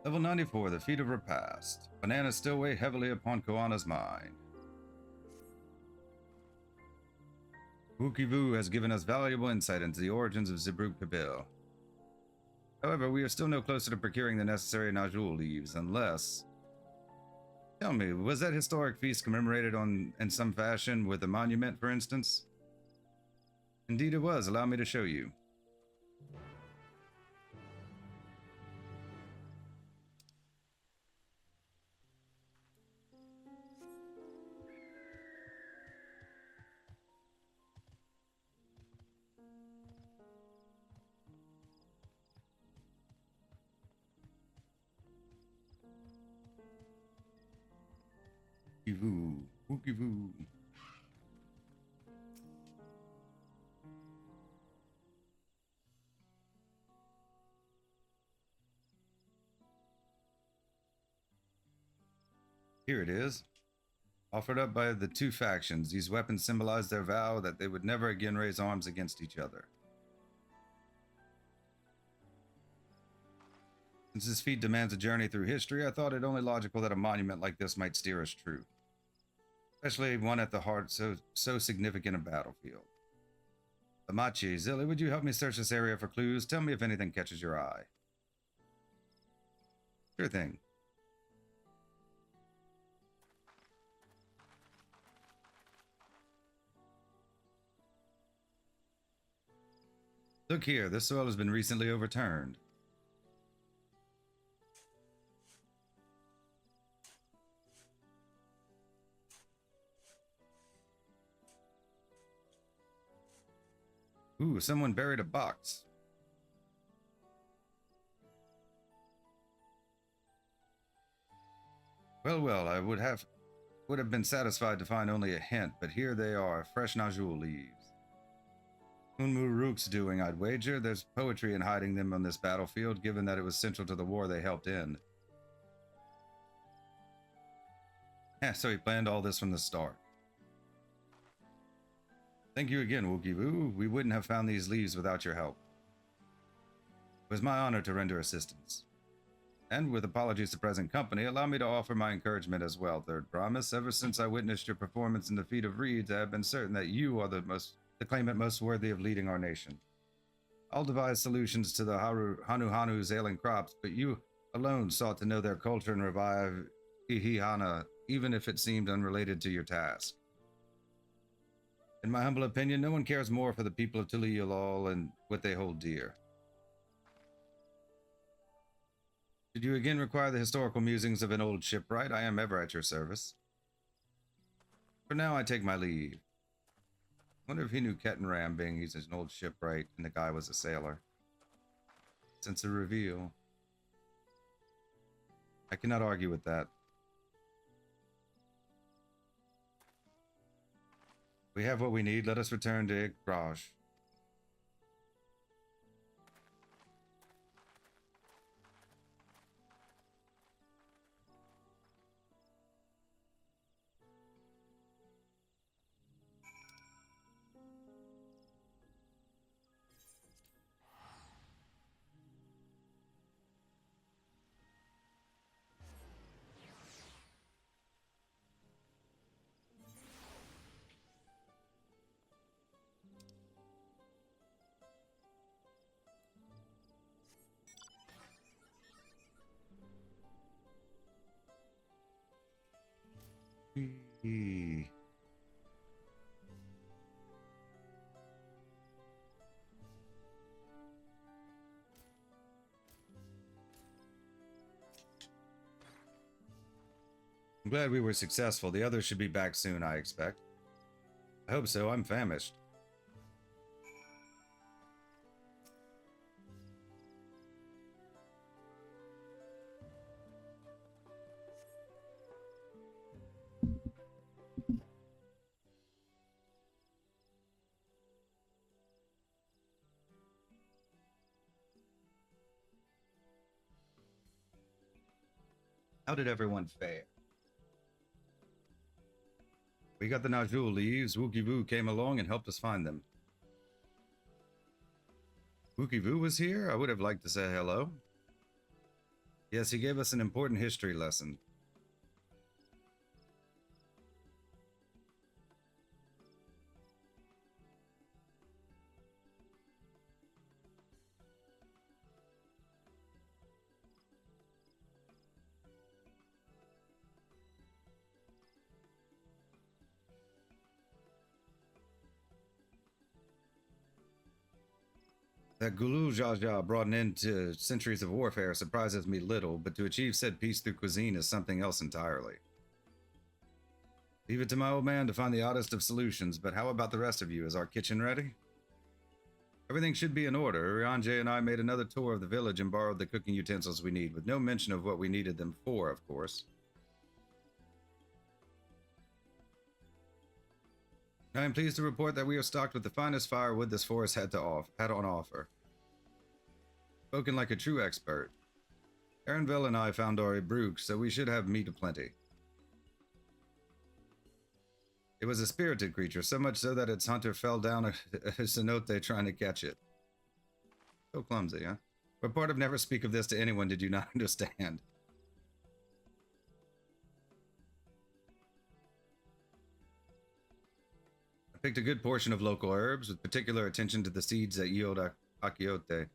Level 94, the feat of repast. Bananas still weigh heavily upon Koana's mind. Wukivu has given us valuable insight into the origins of Zibruk Kabil. However, we are still no closer to procuring the necessary Najul leaves, unless... Tell me, was that historic feast commemorated in some fashion with a monument, for instance? Indeed it was. Allow me to show you. Wukivu, Wukivu. Here it is. Offered up by the two factions, these weapons symbolize their vow that they would never again raise arms against each other. Since this feat demands a journey through history, I thought it only logical that a monument like this might steer us true. Especially one at the heart so significant a battlefield. Amachi, Zilly, would you help me search this area for clues? Tell me if anything catches your eye. Sure thing. Look here, this soil has been recently overturned. Ooh, someone buried a box. Well, I would have been satisfied to find only a hint, but here they are, fresh Najul leaves. Unmuruk's doing, I'd wager. There's poetry in hiding them on this battlefield, given that it was central to the war they helped end. Yeah, so he planned all this from the start. Thank you again, Wukivu. We wouldn't have found these leaves without your help. It was my honor to render assistance. And with apologies to present company, allow me to offer my encouragement as well, Third Promise. Ever since I witnessed your performance in the Feat of Reeds, I have been certain that you are the claimant most worthy of leading our nation. I'll devise solutions to the Hanu's ailing crops, but you alone sought to know their culture and revive Ihihana, even if it seemed unrelated to your task. In my humble opinion, no one cares more for the people of Tuliulal and what they hold dear. Should you again require the historical musings of an old shipwright, I am ever at your service. For now, I take my leave. Wonder if he knew Kettenram, being he's an old shipwright and the guy was a sailor. Since the reveal. I cannot argue with that. We have what we need. Let us return to Igraj. I'm glad we were successful. The others should be back soon, I expect. I hope so. I'm famished. How did everyone fare? We got the Najul leaves. Wukivu came along and helped us find them. Wukivu was here? I would have liked to say hello. Yes, he gave us an important history lesson. That Gulu Jaja brought an end to centuries of warfare surprises me little, but to achieve said peace through cuisine is something else entirely. Leave it to my old man to find the oddest of solutions, but how about the rest of you? Is our kitchen ready? Everything should be in order. Rianje and I made another tour of the village and borrowed the cooking utensils we need, with no mention of what we needed them for, of course. I am pleased to report that we are stocked with the finest firewood this forest had on offer. Spoken like a true expert. Aaronville and I found our brook, so we should have meat aplenty. It was a spirited creature, so much so that its hunter fell down a cenote trying to catch it. So clumsy, huh? But part of never speak of this to anyone did you not understand. I picked a good portion of local herbs, with particular attention to the seeds that yield akiote.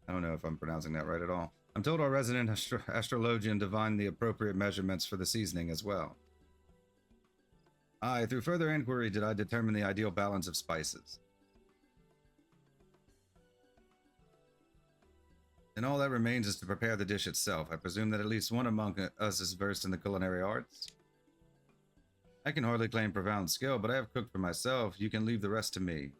I don't know if I'm pronouncing that right at all. I'm told our resident astrologian divined the appropriate measurements for the seasoning as well. Through further inquiry did I determine the ideal balance of spices. And all that remains is to prepare the dish itself. I presume that at least one among us is versed in the culinary arts. I can hardly claim profound skill, but I have cooked for myself. You can leave the rest to me.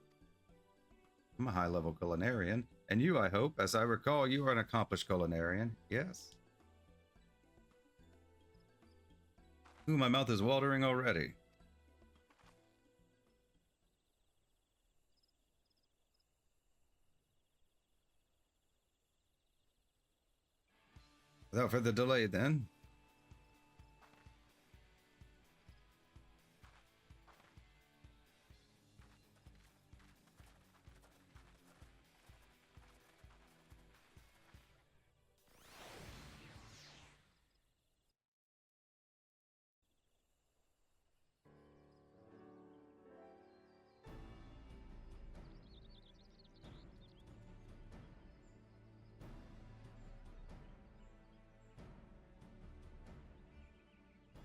I'm a high-level culinarian, and you, I hope, as I recall, you are an accomplished culinarian. Yes. Ooh, my mouth is watering already. Without further delay, then.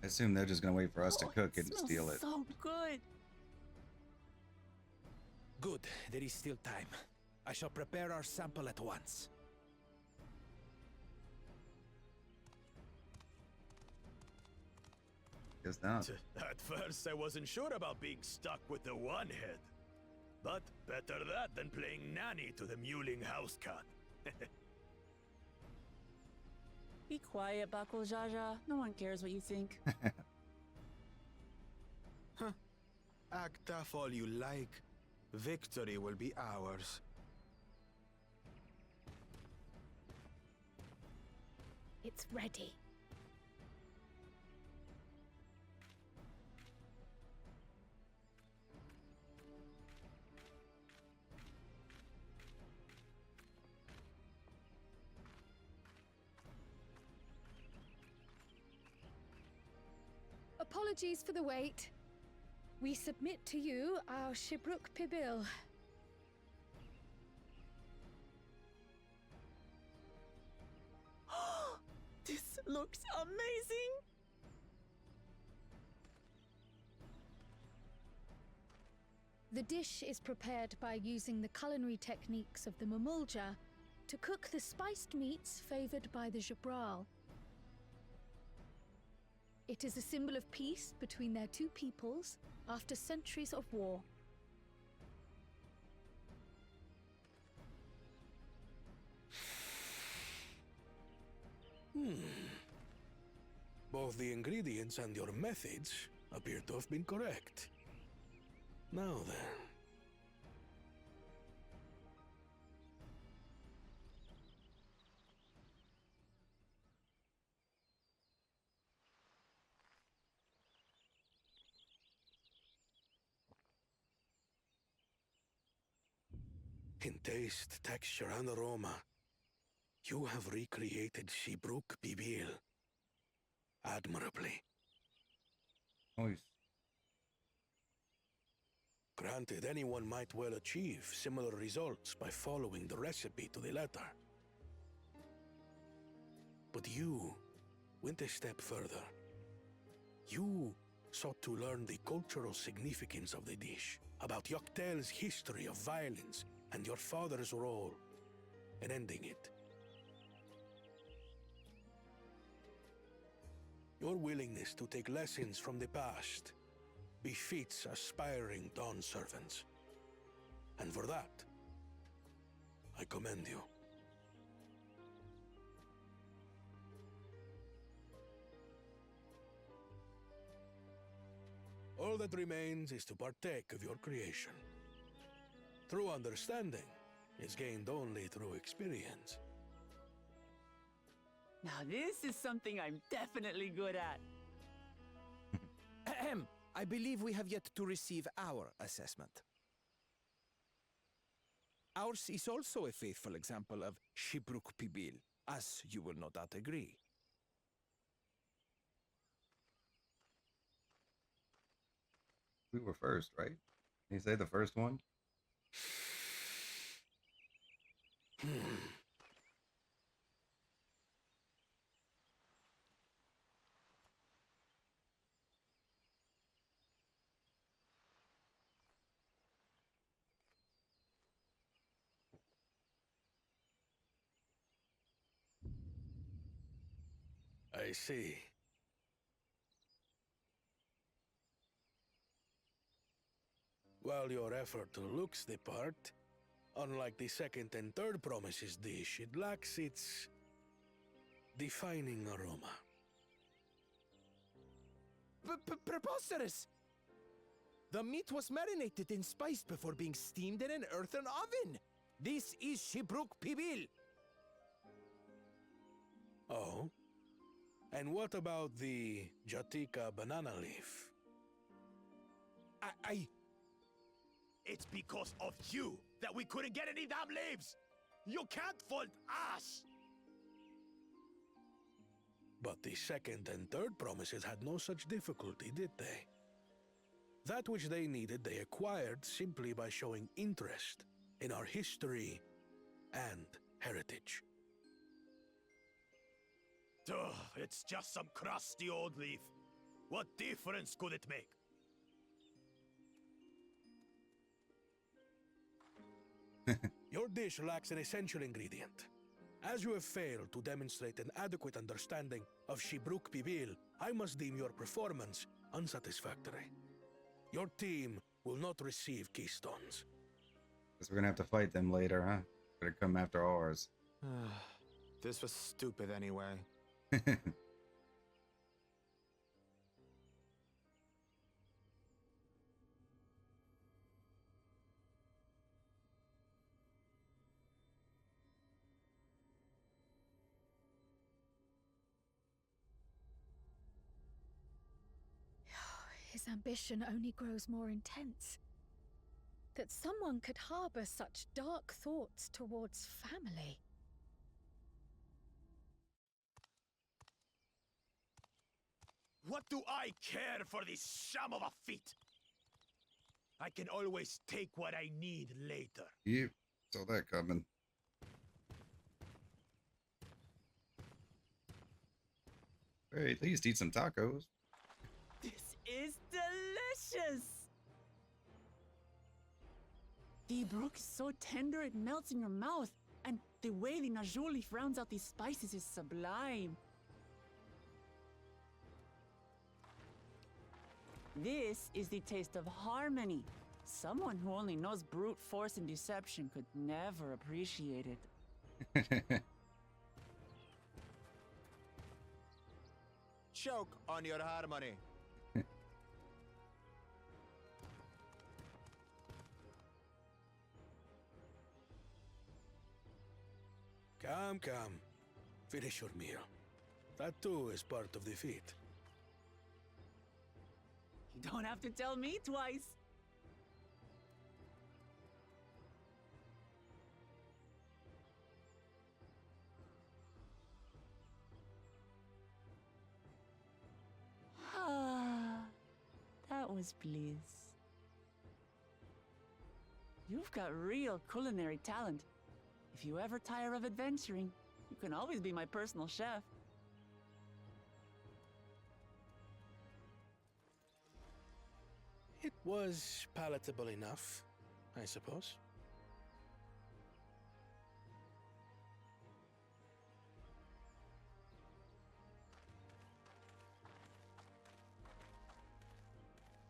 I assume they're just going to wait for us to cook it and steal it. So good. Good. There is still time. I shall prepare our sample at once. Guess not. At first, I wasn't sure about being stuck with the one head. But better that than playing nanny to the mewling house cat. Be quiet, Bako Jaja. No one cares what you think. Huh. Act tough all you like. Victory will be ours. It's ready. Apologies for the wait. We submit to you our Shibruk Pibil. This looks amazing. The dish is prepared by using the culinary techniques of the Mamulja to cook the spiced meats favored by the Jabral. It is a symbol of peace between their two peoples after centuries of war. Both the ingredients and your methods appear to have been correct. Now then. In taste, texture, and aroma, You have recreated Shibruk Bibil admirably. Nice. Granted, anyone might well achieve similar results by following the recipe to the letter. But you went a step further. You sought to learn the cultural significance of the dish, about Yoctel's history of violence and your father's role in ending it. Your willingness to take lessons from the past befits aspiring Dawn servants. And for that, I commend you. All that remains is to partake of your creation. True understanding is gained only through experience. Now this is something I'm definitely good at. Ahem. I believe we have yet to receive our assessment. Ours is also a faithful example of Shibruk Pibil, as you will no doubt agree. We were first, right? Can you say the first one? I see. While your effort looks the part, unlike the second and third promises dish, it lacks its defining aroma. Preposterous! The meat was marinated and spiced before being steamed in an earthen oven. This is Shibruk Pibil. Oh? And what about the Jatika banana leaf? It's because of you that we couldn't get any damn leaves! You can't fault us! But the second and third promises had no such difficulty, did they? That which they needed, they acquired simply by showing interest in our history and heritage. Ugh, it's just some crusty old leaf. What difference could it make? Your dish lacks an essential ingredient. As you have failed to demonstrate an adequate understanding of Shibruk Pibil, I must deem your performance unsatisfactory. Your team will not receive keystones. Guess we're gonna have to fight them later, huh? Better come after ours. This was stupid anyway. His ambition only grows more intense. That someone could harbor such dark thoughts towards family. What do I care for this sham of a feat? I can always take what I need later. Yep, saw that coming. Hey, at least eat some tacos. This is delicious! The brook is so tender it melts in your mouth, and the way the najou leaf rounds out these spices is sublime. This is the taste of harmony. Someone who only knows brute force and deception could never appreciate it. Choke on your harmony. Come. Finish your meal. That too is part of the feat. You don't have to tell me twice. nose, please. You've got real culinary talent. If you ever tire of adventuring, you can always be my personal chef. It was palatable enough, I suppose.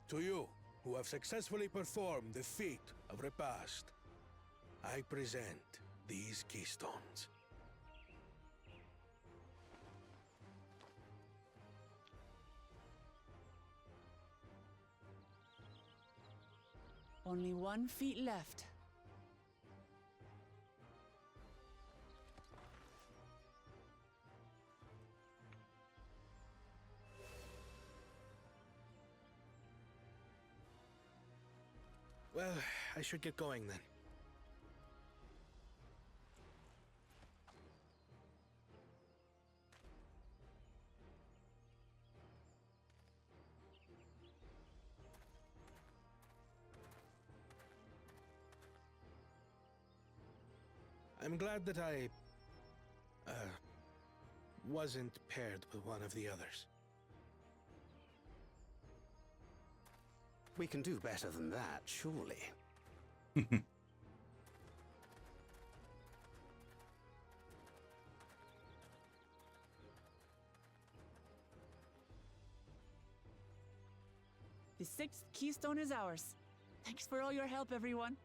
To you, who have successfully performed the feat of repast, I present these keystones. Only 1 feet left. Well, I should get going then. I'm glad that I wasn't paired with one of the others. We can do better than that, surely. The 6th keystone is ours. Thanks for all your help, everyone.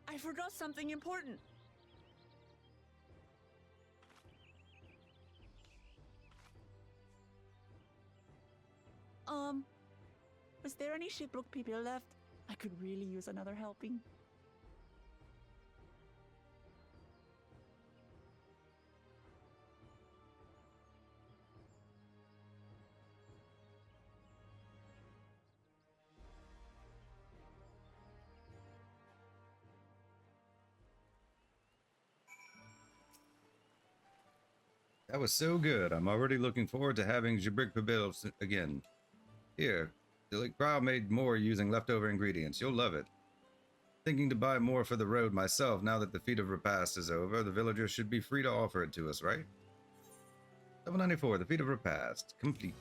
I forgot something important. Was there any Shipbrook people left? I could really use another helping. That was so good. I'm already looking forward to having Jabrik Pabil again. Here, the crowd made more using leftover ingredients. You'll love it. Thinking to buy more for the road myself now that the feat of repast is over. The villagers should be free to offer it to us, right? Level 94, the feat of repast. Complete.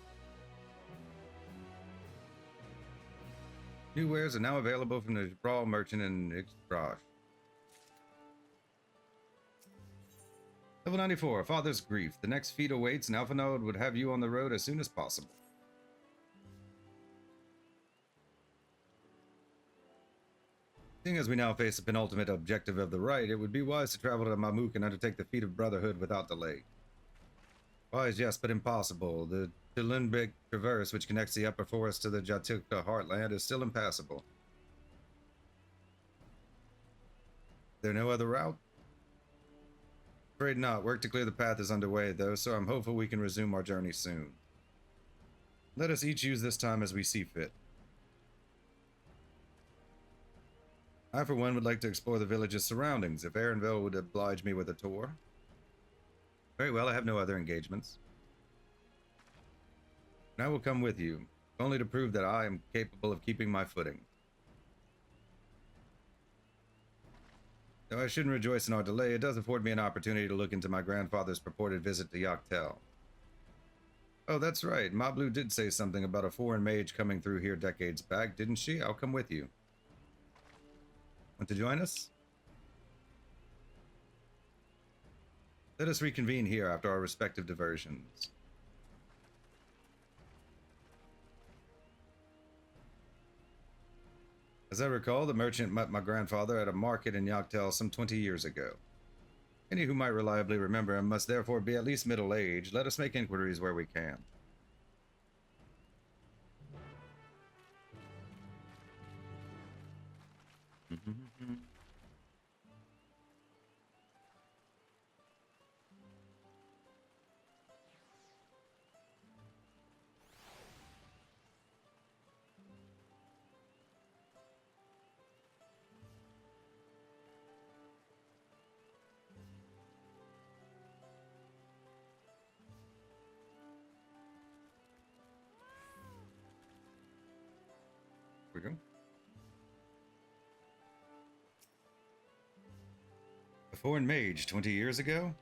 New wares are now available from the Brawl Merchant in Ixbrash. Level 94, Father's Grief. The next feat awaits, and Alpha Node would have you on the road as soon as possible. Seeing as we now face the penultimate objective of the rite, it would be wise to travel to Mamuk and undertake the feat of Brotherhood without delay. Wise, yes, but impossible. The Chilinbik Traverse, which connects the upper forest to the Jatilka heartland, is still impassable. Is there no other route? Afraid not. Work to clear the path is underway, though, so I'm hopeful we can resume our journey soon. Let us each use this time as we see fit. I, for one, would like to explore the village's surroundings, if Aaronville would oblige me with a tour. Very well, I have no other engagements. And I will come with you, only to prove that I am capable of keeping my footing. Though I shouldn't rejoice in our delay, it does afford me an opportunity to look into my grandfather's purported visit to Yaktel. Oh, that's right, Mablu did say something about a foreign mage coming through here decades back, didn't she? I'll come with you. Want to join us? Let us reconvene here after our respective diversions. As I recall, the merchant met my grandfather at a market in Yaktel some 20 years ago. Any who might reliably remember him must therefore be at least middle-aged. Let us make inquiries where we can. foreign mage 20 years ago?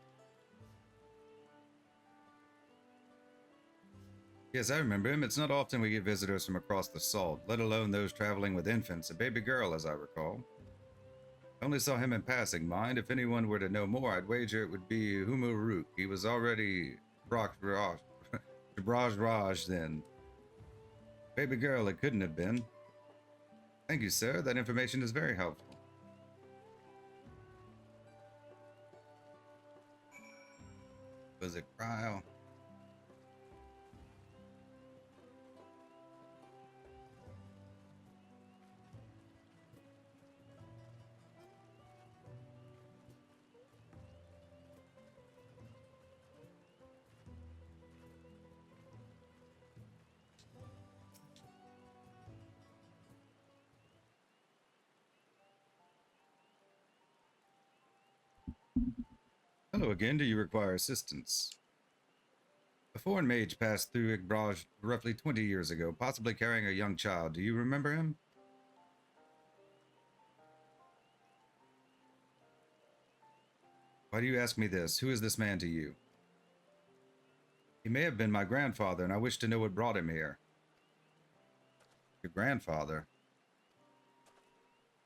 Yes, I remember him. It's not often we get visitors from across the salt, let alone those traveling with infants, a baby girl, as I recall. I only saw him in passing, mind. If anyone were to know more, I'd wager it would be Humuruk. He was already Raj then. Baby girl, it couldn't have been. Thank you, sir. That information is very helpful. Was it Cryle? Hello again. Do you require assistance? A foreign mage passed through Igbraj roughly 20 years ago, possibly carrying a young child. Do you remember him? Why do you ask me this? Who is this man to you? He may have been my grandfather, and I wish to know what brought him here. Your grandfather?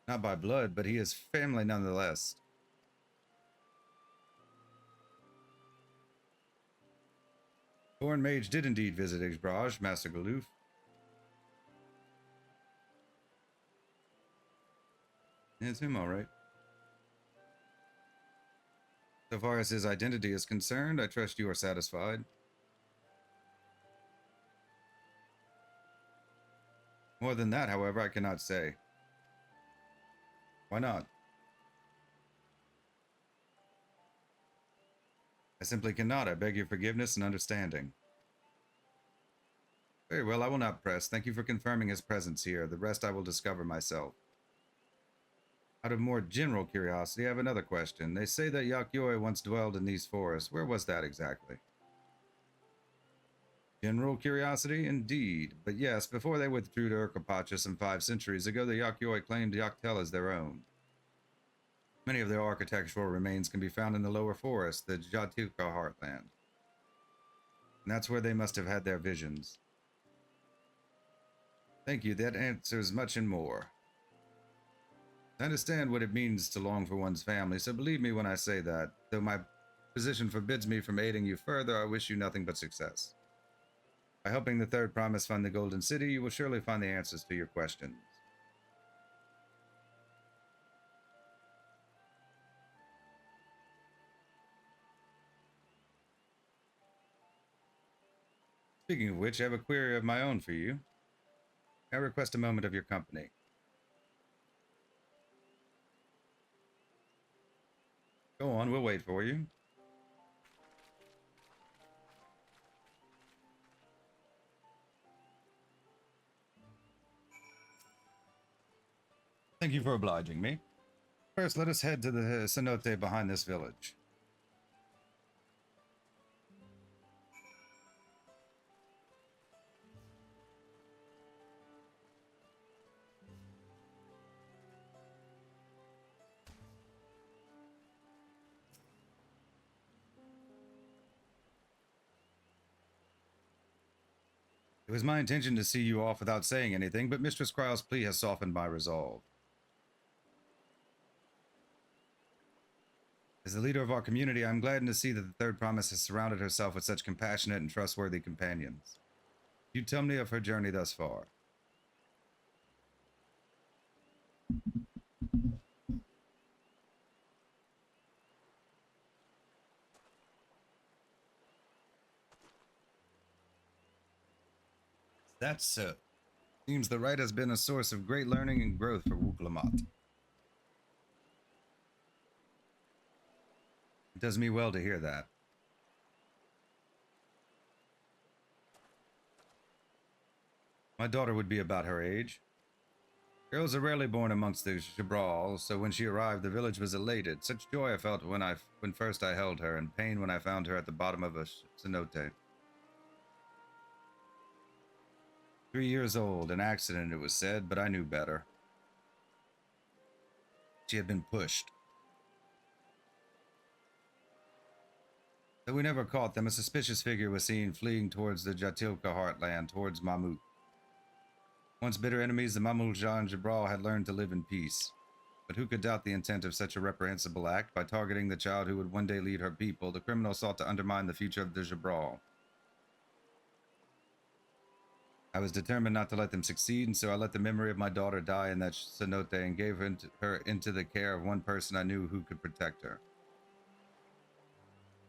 Not by blood, but he is family nonetheless. Foreign mage did indeed visit Igbraj, Master Galoof. It's him, all right. So far as his identity is concerned, I trust you are satisfied. More than that, however, I cannot say. Why not? I simply cannot. I beg your forgiveness and understanding. Very well, I will not press. Thank you for confirming his presence here. The rest I will discover myself. Out of more general curiosity, I have another question. They say that Yakyoi once dwelled in these forests. Where was that exactly? General curiosity? Indeed. But yes, before they withdrew to Urkapacha some 5 centuries ago, the Yakyoi claimed Yaktel as their own. Many of their architectural remains can be found in the lower forest, the Jatuka heartland. And that's where they must have had their visions. Thank you, that answers much and more. I understand what it means to long for one's family, so believe me when I say that. Though my position forbids me from aiding you further, I wish you nothing but success. By helping the Third Promise fund the Golden City, you will surely find the answers to your questions. Speaking of which, I have a query of my own for you. I request a moment of your company. Go on, we'll wait for you. Thank you for obliging me. First, let us head to the cenote behind this village. It was my intention to see you off without saying anything, but Mistress Cryle's plea has softened my resolve. As the leader of our community, I am glad to see that the Third Promise has surrounded herself with such compassionate and trustworthy companions. You tell me of her journey thus far. That's so. Seems the rite has been a source of great learning and growth for Wuklamat. It does me well to hear that. My daughter would be about her age. Girls are rarely born amongst the Jabral, so when she arrived, the village was elated. Such joy I felt when first I held her, and pain when I found her at the bottom of a cenote. 3 years old, an accident it was said, but I knew better. She had been pushed. Though we never caught them, a suspicious figure was seen fleeing towards the Jatilka heartland, towards Mamut. Once bitter enemies, the Mamulja and Jabral had learned to live in peace. But who could doubt the intent of such a reprehensible act? By targeting the child who would one day lead her people, the criminal sought to undermine the future of the Jabral. I was determined not to let them succeed, and so I let the memory of my daughter die in that cenote and gave her into the care of one person I knew who could protect her.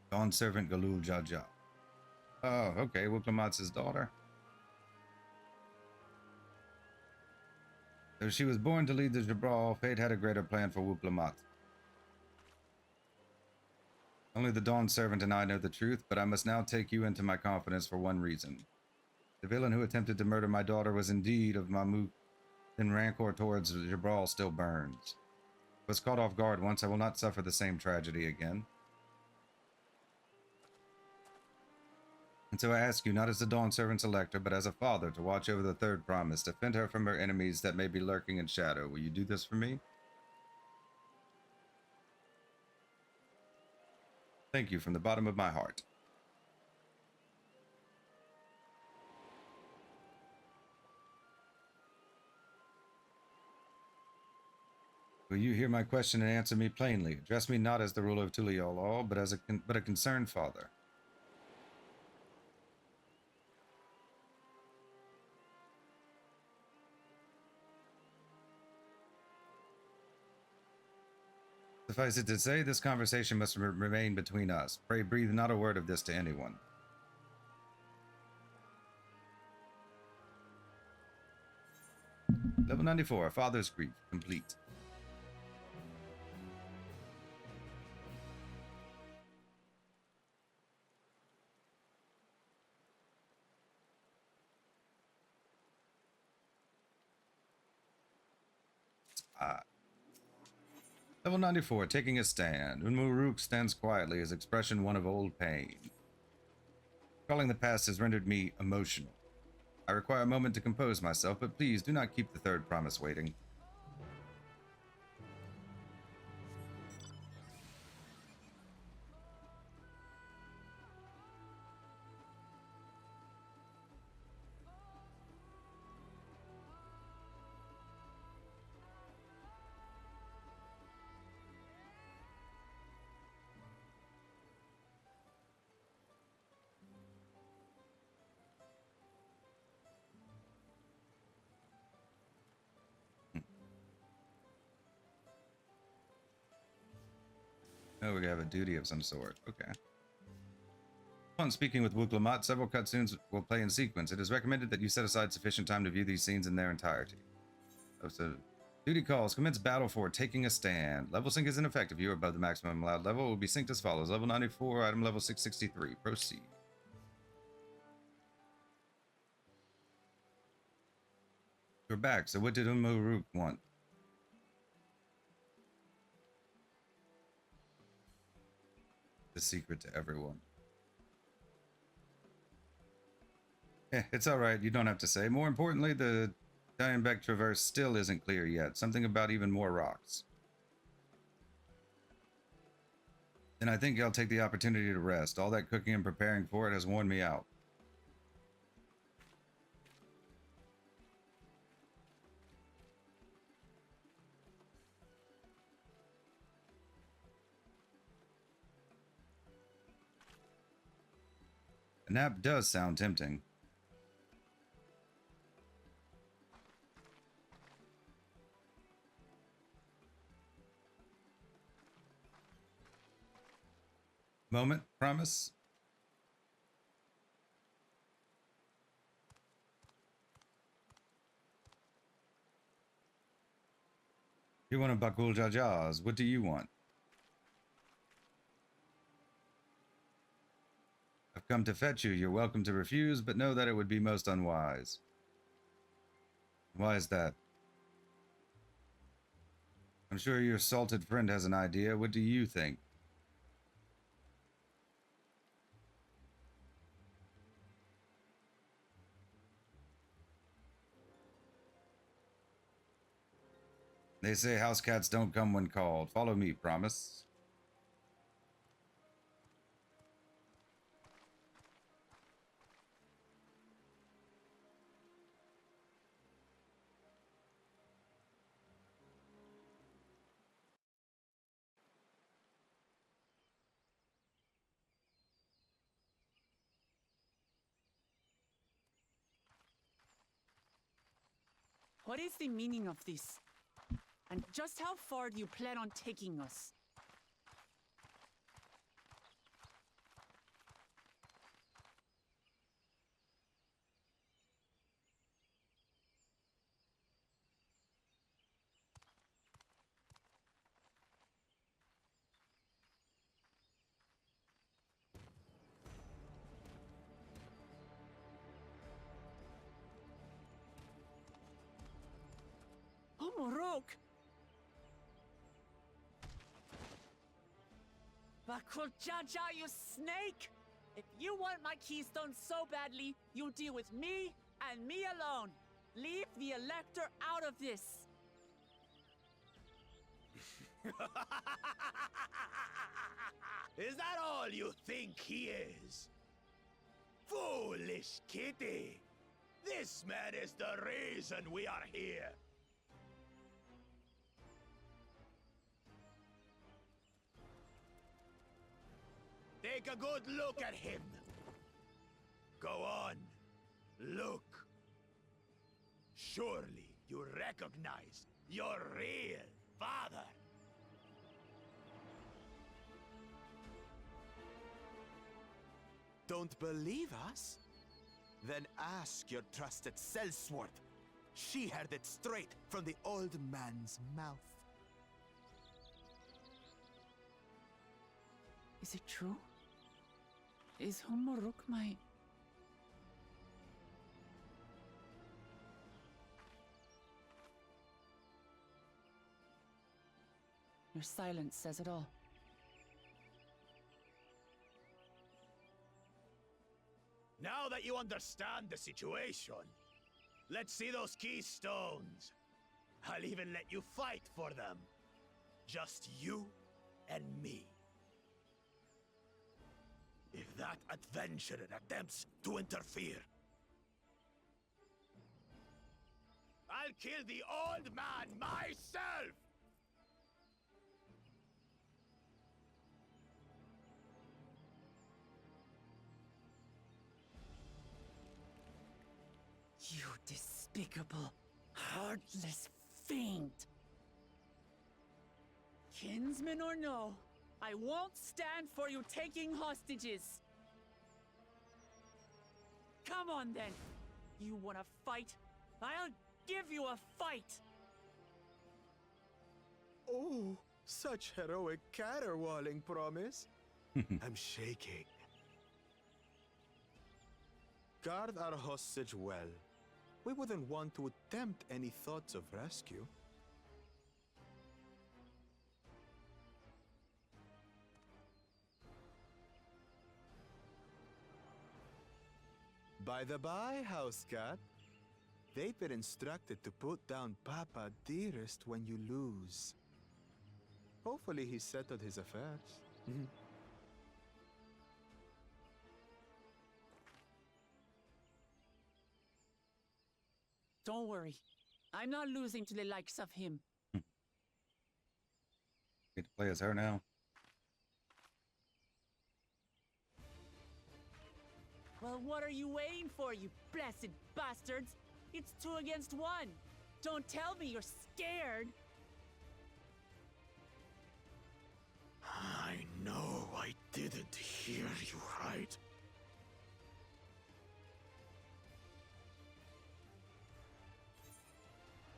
Dawn servant Galul Jaja. Oh, okay, Wuklamatz's daughter. Though she was born to lead the Jabral, fate had a greater plan for Wuklamat. Only the Dawn servant and I know the truth, but I must now take you into my confidence for one reason. The villain who attempted to murder my daughter was indeed of Mamuk, then rancor towards Jabral still burns. I was caught off guard once. I will not suffer the same tragedy again. And so I ask you, not as the Dawn servant's elector, but as a father, to watch over the third promise, defend her from her enemies that may be lurking in shadow. Will you do this for me? Thank you from the bottom of my heart. Will you hear my question and answer me plainly? Address me not as the ruler of Tuliol, but as a concerned father. Suffice it to say, this conversation must remain between us. Pray breathe not a word of this to anyone. Level 94, Father's Grief, complete. Level 94, taking a stand. Unmuruk stands quietly, his expression one of old pain. Recalling the past has rendered me emotional. I require a moment to compose myself, but please do not keep the third promise waiting. Oh, we have a duty of some sort. Okay. Upon speaking with Wuklamat, several cutscenes will play in sequence. It is recommended that you set aside sufficient time to view these scenes in their entirety. Oh, so, duty calls. Commence battle for taking a stand. Level sync is in effect. If you are above the maximum allowed level, it will be synced as follows. Level 94, item level 663. Proceed. You're back. So what did Umuruk want? The secret to everyone. It's alright, you don't have to say. More importantly, the Diambeck Traverse still isn't clear yet. Something about even more rocks. Then I think I'll take the opportunity to rest. All that cooking and preparing for it has worn me out. A nap does sound tempting. Moment, promise? You want a Bakul Jajaz. What do you want? I've come to fetch you. You're welcome to refuse, but know that it would be most unwise. Why is that? I'm sure your salted friend has an idea. What do you think? They say house cats don't come when called. Follow me, promise. What is the meaning of this? And just how far do you plan on taking us? Oh, Morok! Bakuljaja, you snake! If you want my keystone so badly, you deal with me and me alone. Leave the Elector out of this. Is that all you think he is? Foolish kitty! This man is the reason we are here. Take a good look at him. Go on, look. Surely you recognize your real father. Don't believe us? Then ask your trusted Sellsworth. She heard it straight from the old man's mouth. Is it true? Is Humoruk my... Your silence says it all. Now that you understand the situation, let's see those keystones. I'll even let you fight for them. Just you and me. If that adventurer attempts to interfere, I'll kill the old man myself! You despicable, heartless fiend! Kinsman or no, I won't stand for you taking hostages! Come on then! You wanna fight? I'll give you a fight! Oh, such heroic caterwauling promise. I'm shaking. Guard our hostage well. We wouldn't want to attempt any thoughts of rescue. By the by, house cat, they've been instructed to put down Papa Dearest when you lose. Hopefully he settled his affairs. Don't worry. I'm not losing to the likes of him. Get to play as her now. Well, what are you waiting for, you blessed bastards? It's 2 against 1. Don't tell me you're scared. I know I didn't hear you right.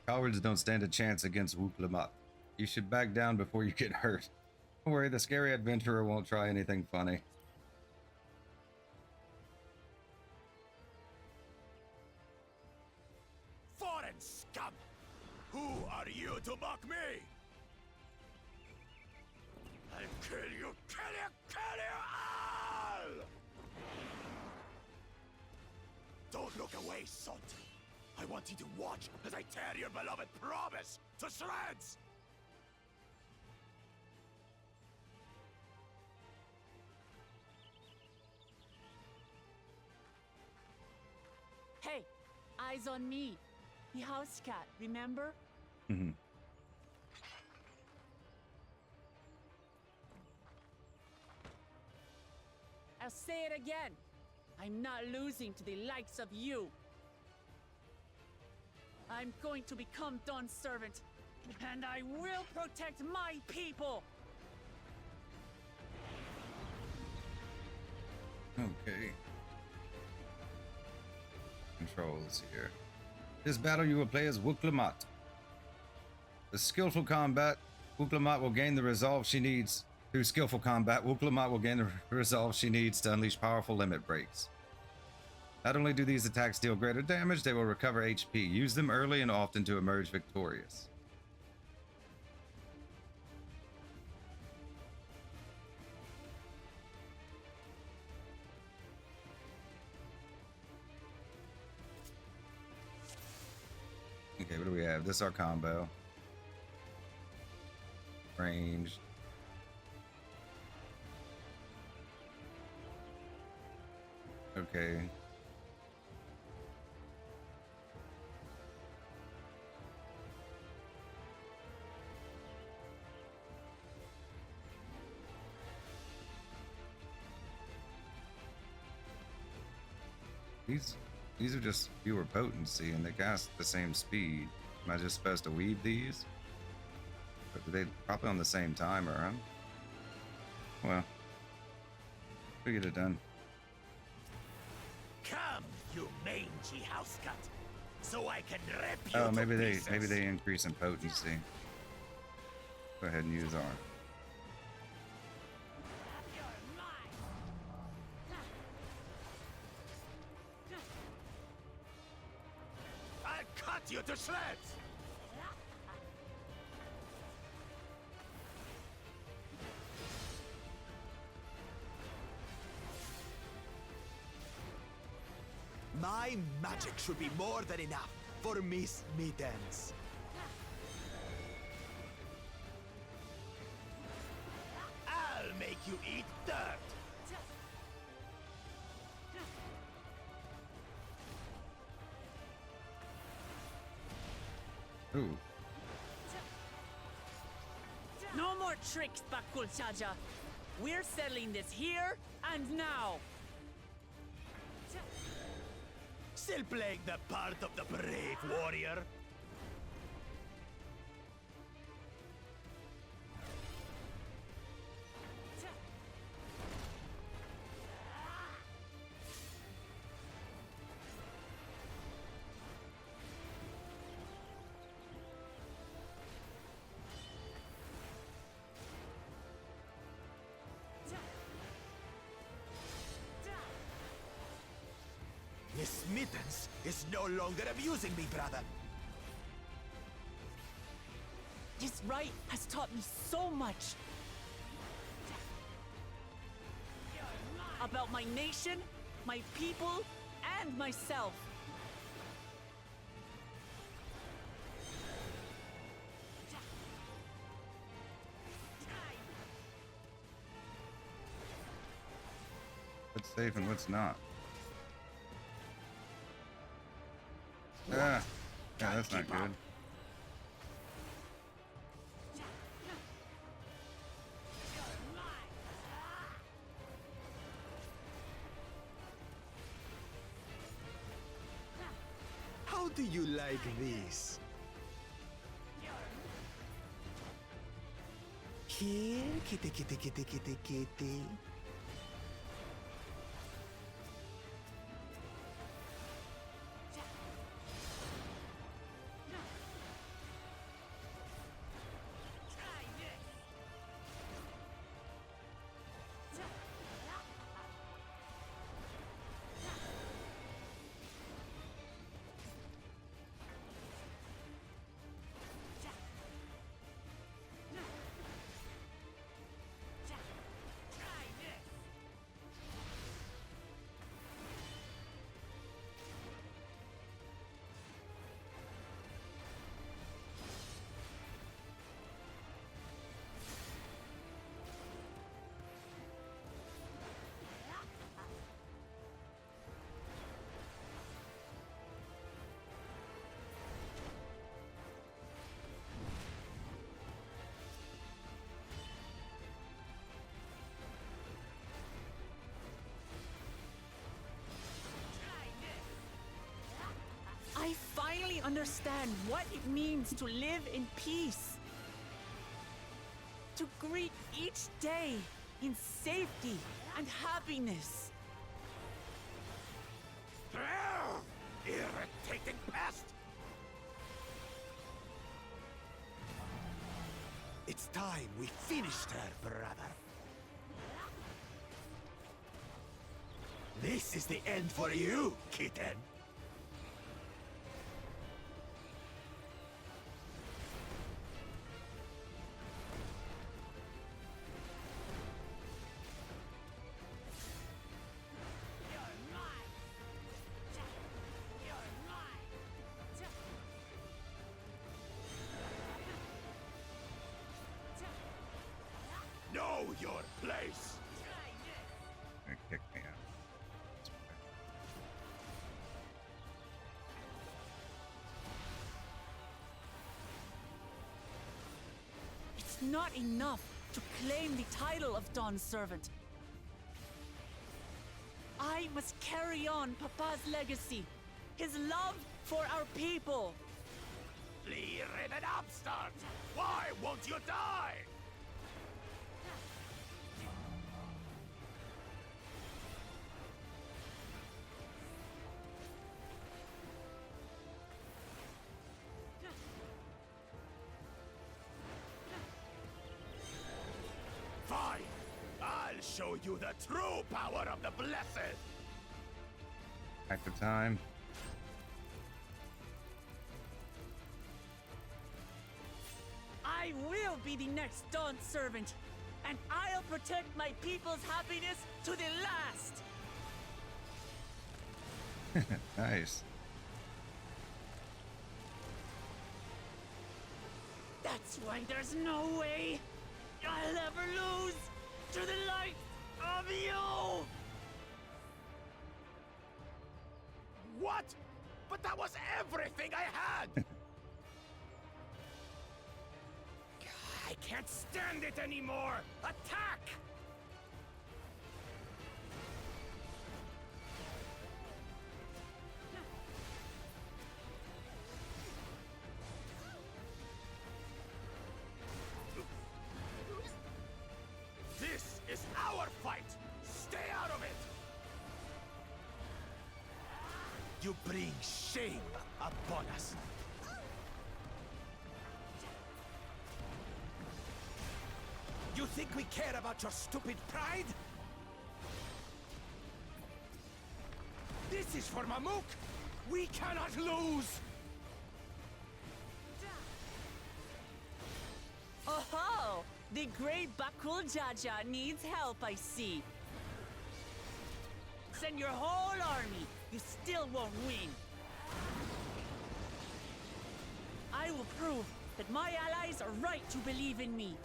Cowards don't stand a chance against Wooplamat. You should back down before you get hurt. Don't worry, the scary adventurer won't try anything funny. Foreign scum! Who are you to mock me? I'll kill you, kill you, kill you all! Don't look away, son. I want you to watch as I tear your beloved promise to shreds! Hey, eyes on me. The house cat, remember? I'll say it again. I'm not losing to the likes of you. I'm going to become Dawn's servant, and I will protect my people! Okay. Controls here. This battle you will play as Wuklamat. The skillful combat, Wuklamat will gain the resolve she needs. Through skillful combat, Wuklamat will gain the resolve she needs to unleash powerful limit breaks. Not only do these attacks deal greater damage, they will recover HP. Use them early and often to emerge victorious. Okay, what do we have? This is our combo. Ranged. Okay. These are just fewer potency and they cast the same speed. Am I just supposed to weave these? But they probably on the same timer, huh? Well, we get it done. Come, you mangy house cut, so I can rip you Oh, to maybe pieces. they increase in potency. Go ahead and use our. I'll cut you to shreds! My magic should be more than enough for Miss Mittens. I'll make you eat dirt! Ooh. No more tricks, Bakul Chaja. We're settling this here and now. Still playing the part of the brave warrior? Miss Mittens is no longer abusing me, brother. This rite has taught me so much. About my nation, my people, and myself. What's safe and what's not? Ah, yeah, that's not good. How do you like this? Here, kitty, kitty, kitty, kitty, kitty. understand what it means to live in peace. To greet each day in safety and happiness. Irritating pest! It's time we finished her, brother. This is the end for you, kitten. Know your place. They kicked me out. It's not enough to claim the title of Dawn's servant. I must carry on Papa's legacy, his love for our people. Flea-ridden upstart! Why won't you die? Fine! I'll show you the true power of the Blessed! Back to time. I will be the next Dawn servant, and I'll protect my people's happiness to the last. Nice. That's why there's no way I'll ever lose to the light of you! What? But that was everything I had! I can't stand it anymore! Attack! This is our fight! Stay out of it! You bring shame upon us! You think we care about your stupid pride? This is for Mamuk! We cannot lose! Oh-ho! The great Bakul Jaja needs help, I see. Send your whole army. You still won't win. I will prove that my allies are right to believe in me.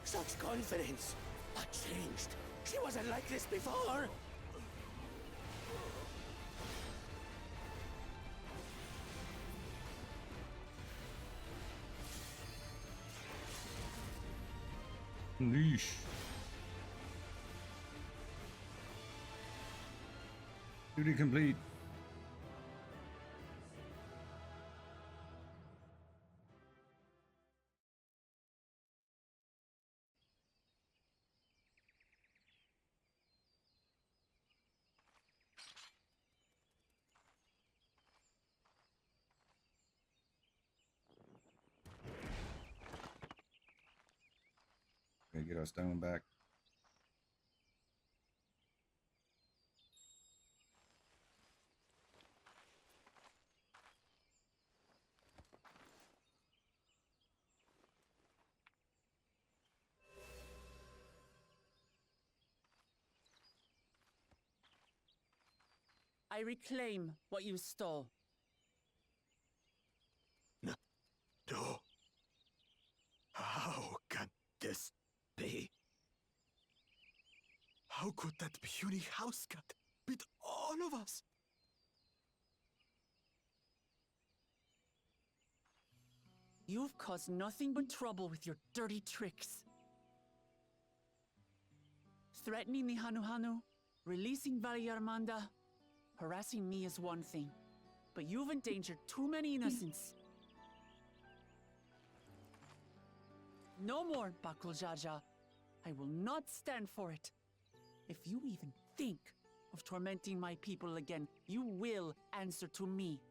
Such confidence! What changed? She wasn't like this before! Leash. Duty complete. Okay, get our stone back. I reclaim what you stole. No. How can this be? How could that puny house cat beat all of us? You've caused nothing but trouble with your dirty tricks. Threatening the Hanu Hanu, Releasing Valyarmanda, harassing me is one thing, but you've endangered too many innocents. No more, Bakuljaja. I will not stand for it. If you even think of tormenting my people again, you will answer to me.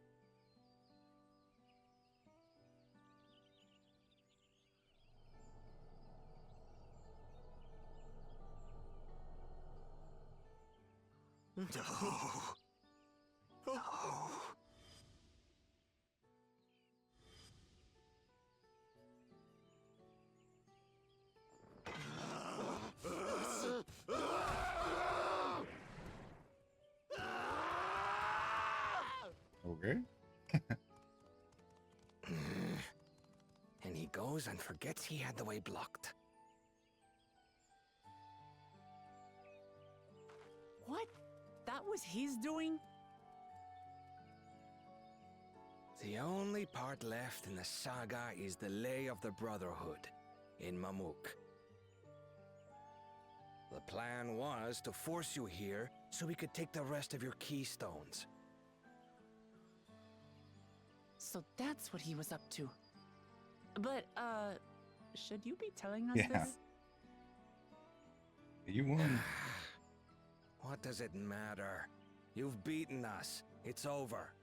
No. No. Okay. And he goes and forgets he had the way blocked. What? That was his doing? The only part left in the saga is the Lay of the Brotherhood in Mamuk. The plan was to force you here so we could take the rest of your keystones. So that's what he was up to. But, should you be telling us Yeah. this? You won. What does it matter? You've beaten us. It's over.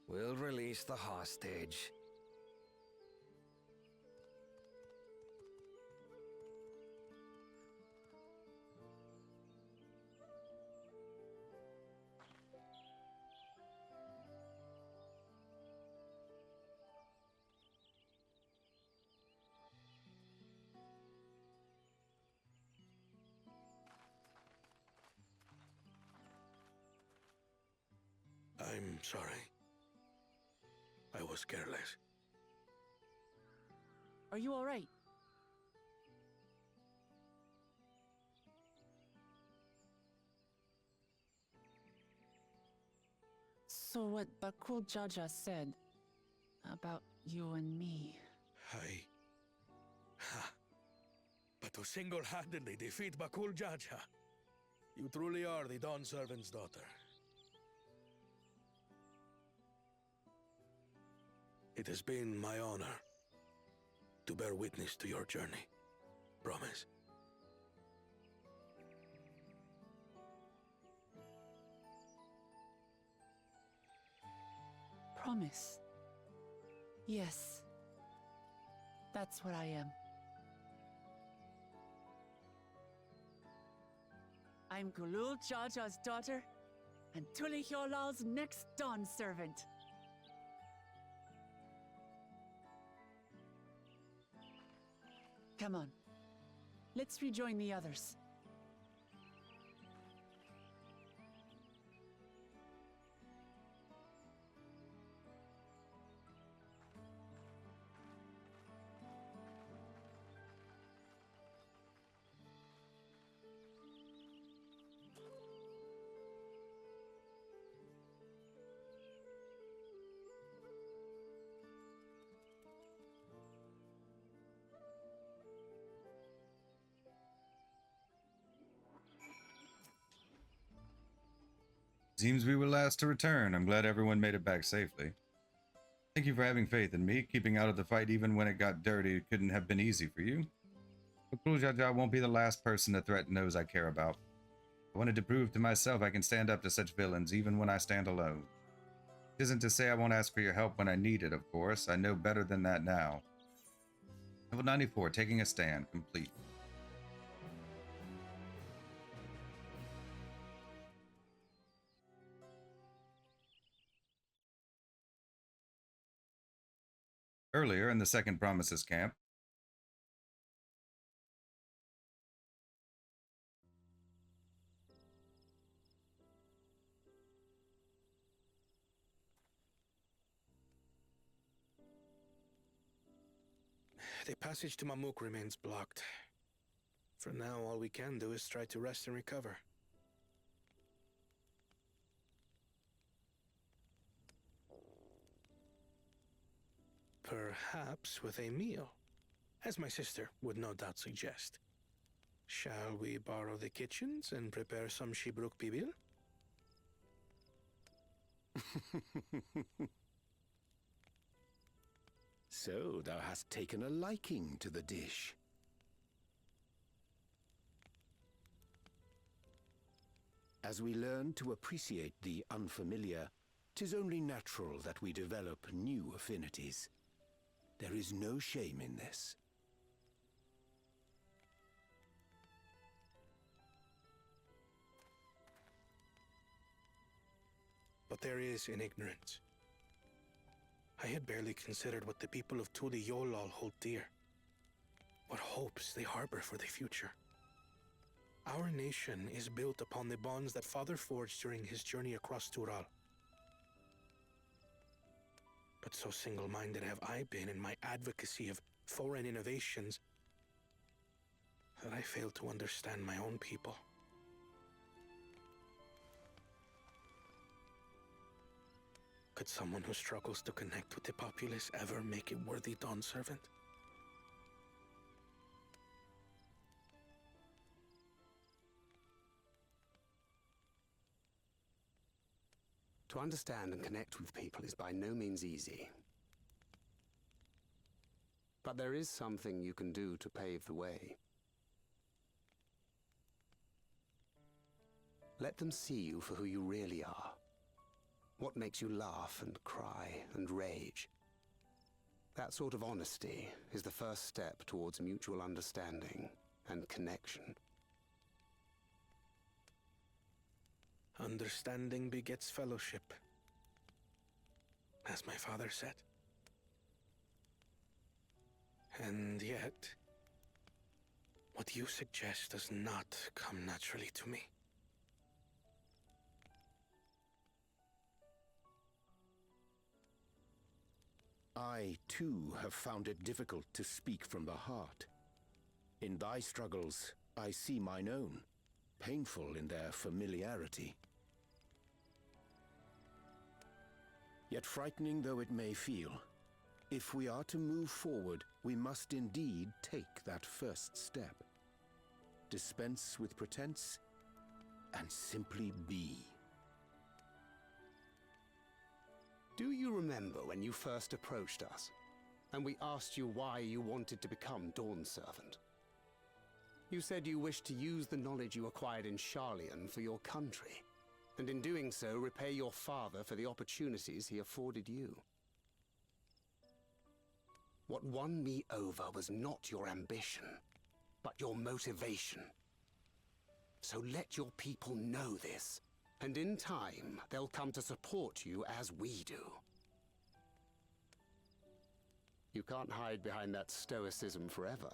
We'll release the hostage. I'm sorry. I was careless. Are you alright? So what Bakul Jaja said about you and me... But to single-handedly defeat Bakul Jaja, you truly are the Dawn Servant's daughter. It has been my honor to bear witness to your journey. Promise. Promise. Yes. That's what I am. I'm Gulul Jaja's daughter, and Tulihyolal's next Dawn servant. Come on. Let's rejoin the others. Seems we were last to return. I'm glad everyone made it back safely. Thank you for having faith in me. Keeping out of the fight even when it got dirty couldn't have been easy for you. But Jaja won't be the last person to threaten those I care about. I wanted to prove to myself I can stand up to such villains even when I stand alone. It isn't to say I won't ask for your help when I need it, of course. I know better than that now. Level 94, taking a stand, complete. Earlier in the second Promises camp, The passage to Mamuk remains blocked. For now, all we can do is try to rest and recover. Perhaps with a meal, as my sister would no doubt suggest. Shall we borrow the kitchens and prepare some Shibruk Pibil? So thou hast taken a liking to the dish. As we learn to appreciate the unfamiliar, 'tis only natural that we develop new affinities. There is no shame in this. But there is in ignorance. I had barely considered what the people of Tuli Yolal hold dear. What hopes they harbor for the future. Our nation is built upon the bonds that Father forged during his journey across Tural. But so single-minded have I been in my advocacy of foreign innovations that I fail to understand my own people. Could someone who struggles to connect with the populace ever make a worthy Dawn servant? To understand and connect with people is by no means easy. But there is something you can do to pave the way. Let them see you for who you really are. What makes you laugh and cry and rage. That sort of honesty is the first step towards mutual understanding and connection. Understanding begets fellowship, as my father said. And yet, what you suggest does not come naturally to me. I, too, have found it difficult to speak from the heart. In thy struggles, I see mine own, painful in their familiarity. Yet frightening though it may feel, if we are to move forward, we must indeed take that first step. Dispense with pretense, and simply be. Do you remember when you first approached us, and we asked you why you wanted to become Dawn Servant? You said you wished to use the knowledge you acquired in Sharlayan for your country, and in doing so repay your father for the opportunities he afforded you. What won me over was not your ambition, but your motivation. So let your people know this, and in time, they'll come to support you as we do. You can't hide behind that stoicism forever.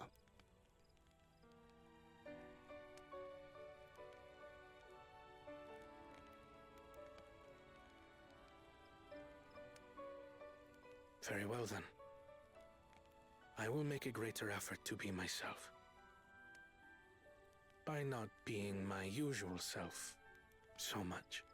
Very well then. I will make a greater effort to be myself. By not being my usual self so much.